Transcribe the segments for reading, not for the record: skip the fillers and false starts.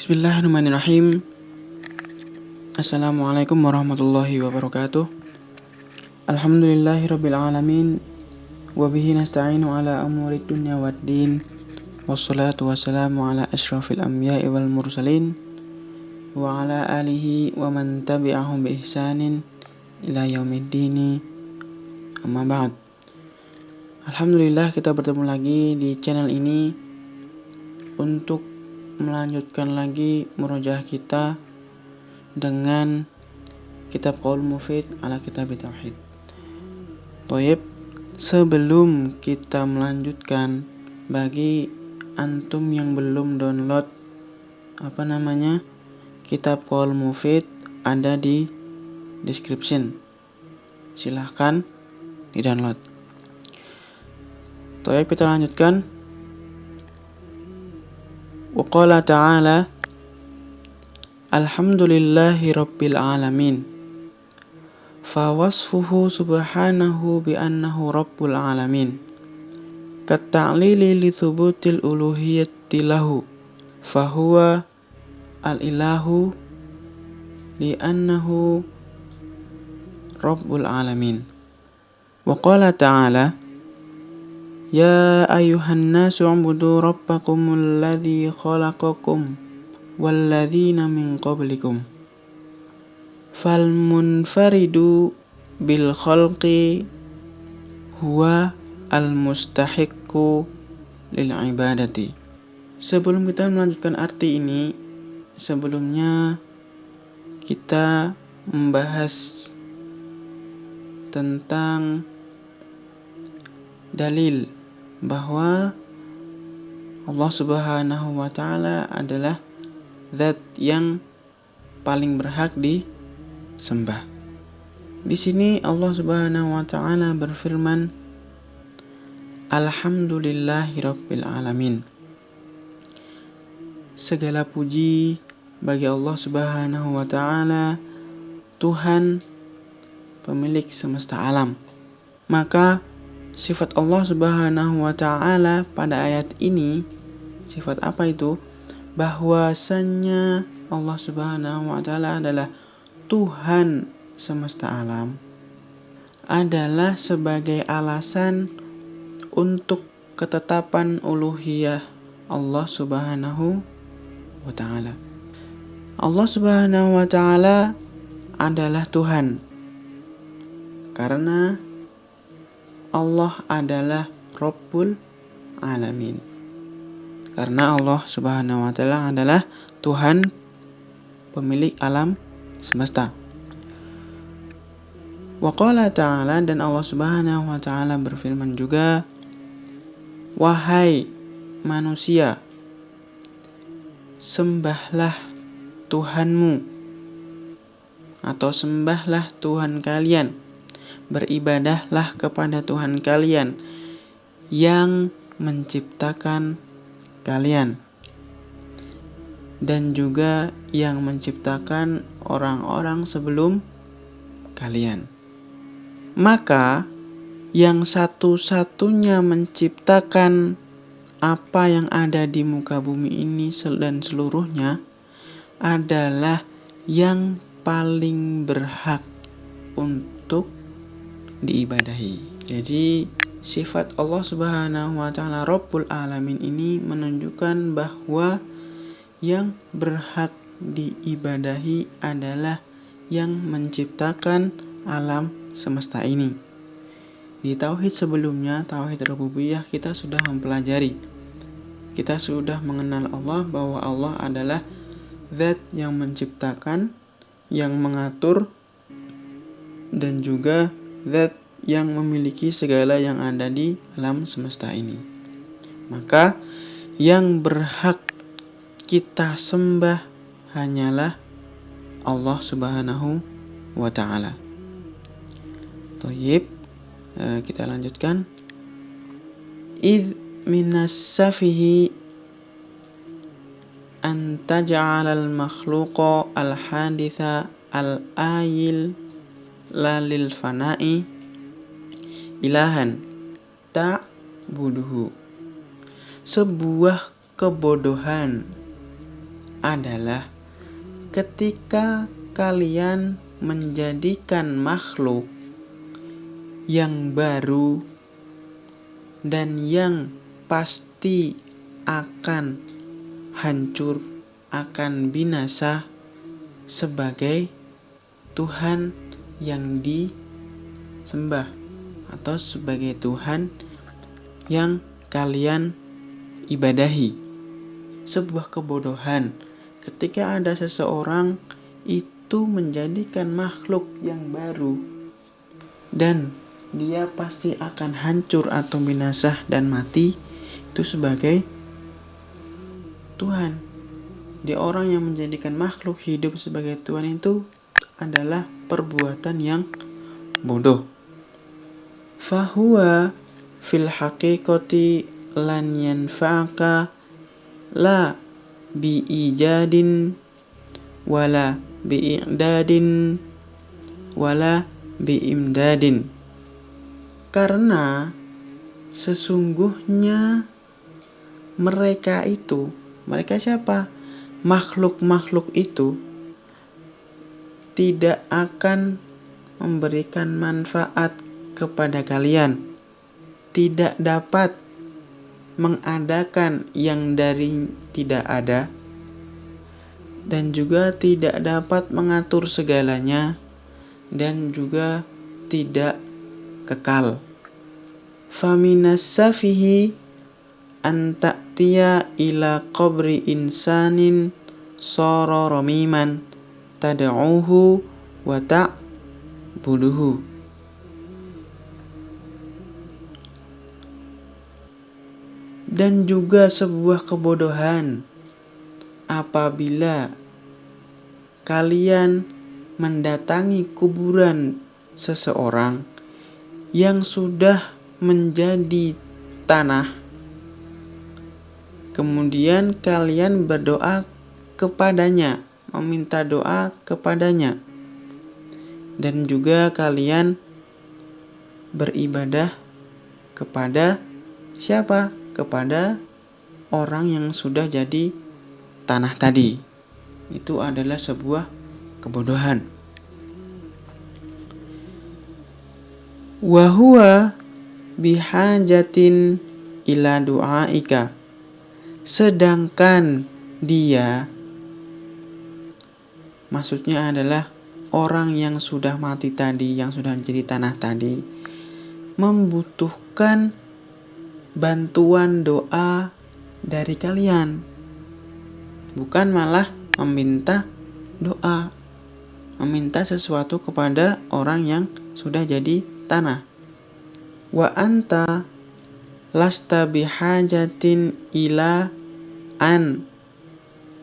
Bismillahirrahmanirrahim. Assalamualaikum warahmatullahi wabarakatuh. Alhamdulillahirabbil alamin wa bihi nasta'inu ala umuri dunya waddin. Wassalatu wassalamu ala asyrafil anbiya'i wal mursalin wa ala alihi wa man tabi'ahum bi ihsanin ila yaumiddin. Amma ba'd. Alhamdulillah kita bertemu lagi di channel ini untuk melanjutkan lagi murojaah kita dengan kitab Qaul Mufid ala Kitab Tauhid. Toyib, sebelum kita melanjutkan, bagi antum yang belum download kitab Qaul Mufid, ada di description. Silahkan di download. Toyib, kita lanjutkan. Wa qala ta'ala alhamdulillahi rabbil alamin. Fa wasfuhu subhanahu bi annahu rabbul alamin. Kat ta'lili li thubutil uluhiyyati lahu. Fa huwa al-ilahu li annahu rabbul alamin. Wa qala ta'ala ya ayuhan nasu ubudu rabbakumul ladzi khalaqakum walladzina min qablikum fal munfaridu bil khalqi huwa al mustahiqqu lil ibadati. Sebelum kita melanjutkan arti ini, sebelumnya kita membahas tentang dalil bahwa Allah Subhanahu wa ta'ala adalah zat yang paling berhak disembah. Di sini Allah Subhanahu wa ta'ala berfirman, alhamdulillahirabbil alamin. Segala puji bagi Allah Subhanahu wa ta'ala, Tuhan pemilik semesta alam. Maka sifat Allah Subhanahu wa ta'ala pada ayat ini, sifat apa itu? Bahwasannya Allah Subhanahu wa ta'ala adalah Tuhan semesta alam, adalah sebagai alasan untuk ketetapan uluhiyah Allah Subhanahu wa ta'ala. Allah Subhanahu wa ta'ala adalah Tuhan karena Allah adalah Rabbul Alamin. Karena Allah Subhanahu wa ta'ala adalah Tuhan pemilik alam semesta. Wa qala ta'ala, dan Allah Subhanahu wa ta'ala berfirman juga, wahai manusia, sembahlah Tuhanmu atau sembahlah Tuhan kalian, beribadahlah kepada Tuhan kalian yang menciptakan kalian dan juga yang menciptakan orang-orang sebelum kalian. Maka yang satu-satunya menciptakan apa yang ada di muka bumi ini dan seluruhnya adalah yang paling berhak untuk diibadahi. Jadi sifat Allah Subhanahu wa ta'ala Rabbul Alamin ini menunjukkan bahwa yang berhak diibadahi adalah yang menciptakan alam semesta ini. Di tauhid sebelumnya, tauhid rububiyah, kita sudah mempelajari, kita sudah mengenal Allah bahwa Allah adalah zat yang menciptakan, yang mengatur, dan juga zat yang memiliki segala yang ada di alam semesta ini. Maka yang berhak kita sembah hanyalah Allah Subhanahu wa ta'ala. Toyib, kita lanjutkan. Idh minas safihi an taj'alal makhluqa al-haditha al-ayil lalil fana'i ilahan ta'buduhu. Sebuah kebodohan adalah ketika kalian menjadikan makhluk yang baru dan yang pasti akan hancur, akan binasa sebagai Tuhan yang disembah atau sebagai Tuhan yang kalian ibadahi. Sebuah kebodohan ketika ada seseorang itu menjadikan makhluk yang baru dan dia pasti akan hancur atau binasa dan mati itu sebagai Tuhan. Dia orang yang menjadikan makhluk hidup sebagai Tuhan itu adalah perbuatan yang bodoh. Fahuwa fil haqiqati lan yanfa'aka la bi'ijadin wala bi'idadin wala bi'imdadin. Karena sesungguhnya mereka siapa? Makhluk-makhluk itu tidak akan memberikan manfaat kepada kalian, tidak dapat mengadakan yang dari tidak ada, dan juga tidak dapat mengatur segalanya, dan juga tidak kekal. Faminas safihi an ta'tiya ila qabri insanin sara ramiman tad'uhu wa ta'buduhu. Dan juga sebuah kebodohan apabila kalian mendatangi kuburan seseorang yang sudah menjadi tanah, kemudian kalian berdoa kepadanya, meminta doa kepadanya, dan juga kalian beribadah kepada siapa? Kepada orang yang sudah jadi tanah tadi. Itu adalah sebuah kebodohan. Wa huwa bihajatin ila du'aika. Sedangkan dia, maksudnya adalah orang yang sudah mati tadi, yang sudah menjadi tanah tadi, membutuhkan bantuan doa dari kalian, bukan malah meminta doa, meminta sesuatu kepada orang yang sudah jadi tanah. Wa anta lasta bihajatin ila an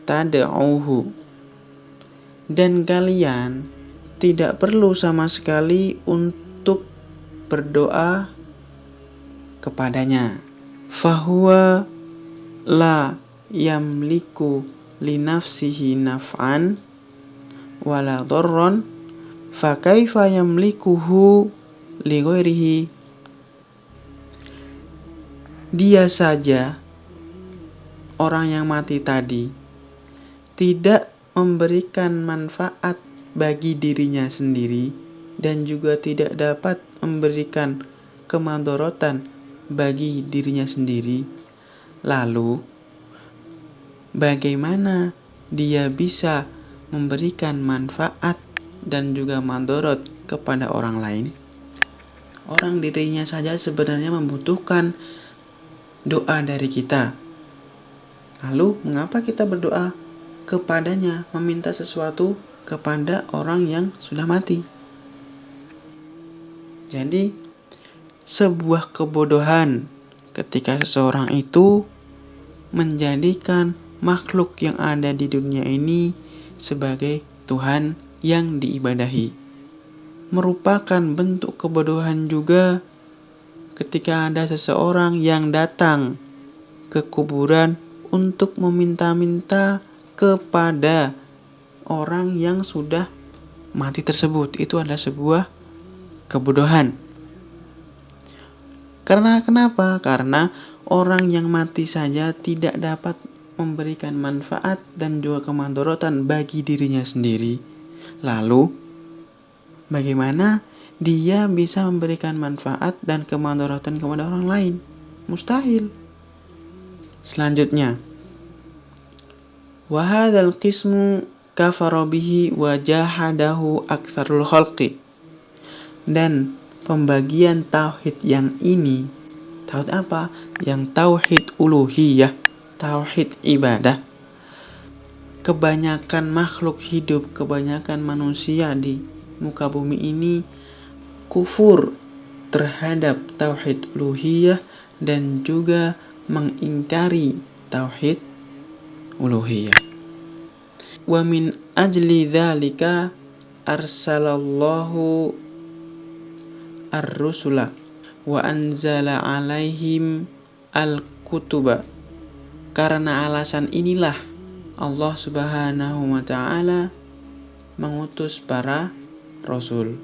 tad'uhu. Dan kalian tidak perlu sama sekali untuk berdoa kepadanya. Fahuwa la yamliku li nafsihi naf'an wala dharran fa kaifa yamlikuhu li ghairihi. Dia saja, orang yang mati tadi, tidak memberikan manfaat bagi dirinya sendiri dan juga tidak dapat memberikan kemadharatan bagi dirinya sendiri. Lalu bagaimana dia bisa memberikan manfaat dan juga madharat kepada orang lain? Orang dirinya saja sebenarnya membutuhkan doa dari kita. Lalu mengapa kita berdoa kepadanya, meminta sesuatu kepada orang yang sudah mati? Jadi sebuah kebodohan ketika seseorang itu menjadikan makhluk yang ada di dunia ini sebagai Tuhan yang diibadahi. Merupakan bentuk kebodohan juga ketika ada seseorang yang datang ke kuburan untuk meminta-minta kepada orang yang sudah mati tersebut. Itu adalah sebuah kebodohan. Karena kenapa? Karena orang yang mati saja tidak dapat memberikan manfaat dan juga kemadharatan bagi dirinya sendiri, lalu bagaimana dia bisa memberikan manfaat dan kemadharatan kepada orang lain? Mustahil. Selanjutnya, wa hadzal qismu kafara bihi wa jahadahu aktsarul khalqi. Dan pembagian tauhid yang ini, tauhid apa? Yang tauhid uluhiyah, tauhid ibadah. Kebanyakan makhluk hidup, kebanyakan manusia di muka bumi ini kufur terhadap tauhid uluhiyah dan juga mengingkari tauhid uluhiyah. Wa min ajli dzalika arsalallahu ar-rusula wa anzala alaihim al-kutuba. Karena alasan inilah Allah Subhanahu wa ta'ala mengutus para rasul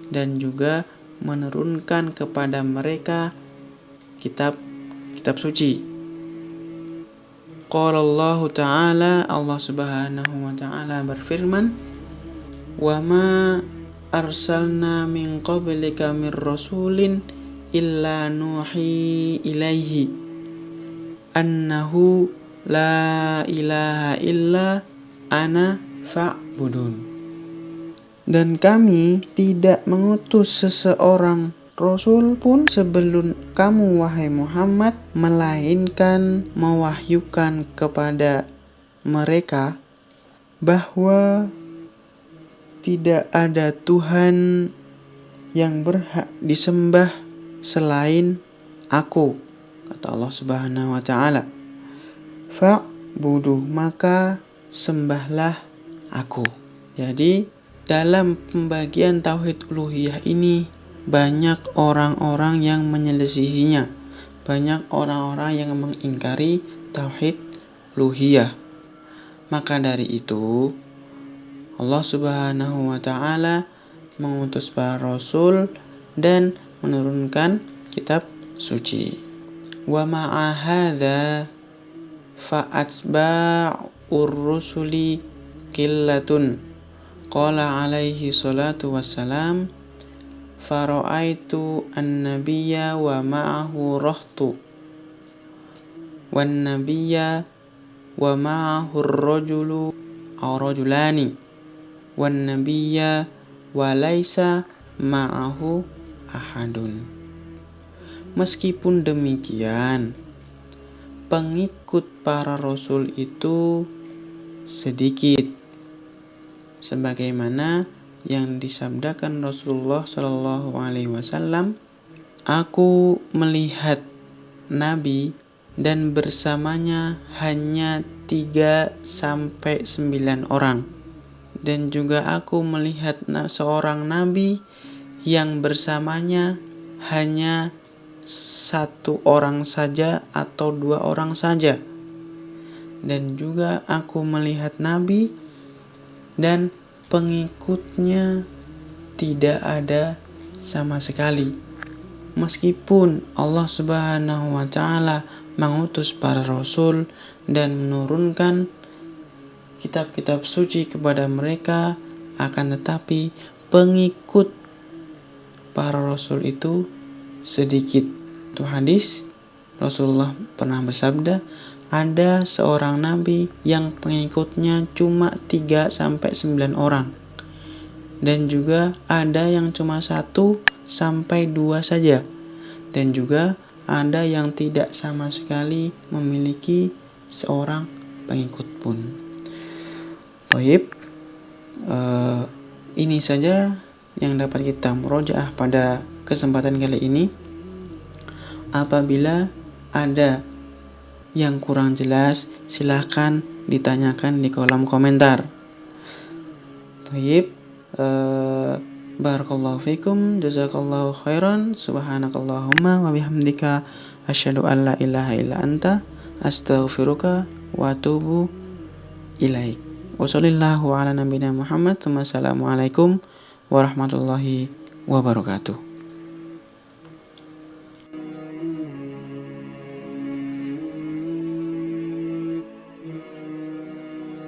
dan juga menurunkan kepada mereka kitab suci. Qala Allah Ta'ala, Allah Subhanahu wa ta'ala berfirman, wa ma arsalna min qablika min rasulin illa nuhi ilaihi annahu la ilaha illa ana fa'budun. Dan kami tidak mengutus seseorang rasul pun sebelum kamu wahai Muhammad, melainkan mewahyukan kepada mereka bahwa tidak ada Tuhan yang berhak disembah selain aku, kata Allah Subhanahu wa ta'ala. Fa'budu, maka sembahlah aku. Jadi dalam pembagian tauhid uluhiyah ini banyak orang-orang yang menyelisihinya, banyak orang-orang yang mengingkari tauhid uluhiyah. Maka dari itu Allah Subhanahu wa ta'ala mengutus para rasul dan menurunkan kitab suci. Wa ma'a hadza fa'atba'ur rusuli qillatun. Qala alaihi salatu wassalam, fara'aitu an-nabiyya wa ma'ahu rahtu wan nabiyya wa ma'ahu ar-rajulu aw rajulani wan nabiyya wa laisa ma'ahu ahadun. Meskipun demikian, pengikut para rasul itu sedikit, sebagaimana yang disabdakan Rasulullah Shallallahu Alaihi Wasallam, aku melihat Nabi dan bersamanya hanya 3-9 orang, dan juga aku melihat seorang Nabi yang bersamanya hanya 1 orang saja atau 2 orang saja, dan juga aku melihat Nabi dan pengikutnya tidak ada sama sekali. Meskipun Allah Subhanahu wa ta'ala mengutus para rasul dan menurunkan kitab-kitab suci kepada mereka, akan tetapi pengikut para rasul itu sedikit. Itu hadis Rasulullah pernah bersabda, ada seorang nabi yang pengikutnya cuma 3-9 orang, dan juga ada yang cuma 1-2 saja, dan juga ada yang tidak sama sekali memiliki seorang pengikut pun. Baik, ini saja yang dapat kita murojaah pada kesempatan kali ini. Apabila ada yang kurang jelas, silahkan ditanyakan di kolom komentar. Baik, barakallahu fikum, jazakallahu khairan, subhanakallahumma wa bihamdika asyhadu an la ilaha illa anta astaghfiruka wa atubu ilaik. Wassallallahu ala nabiyina Muhammad. Wassalamualaikum warahmatullahi wabarakatuh.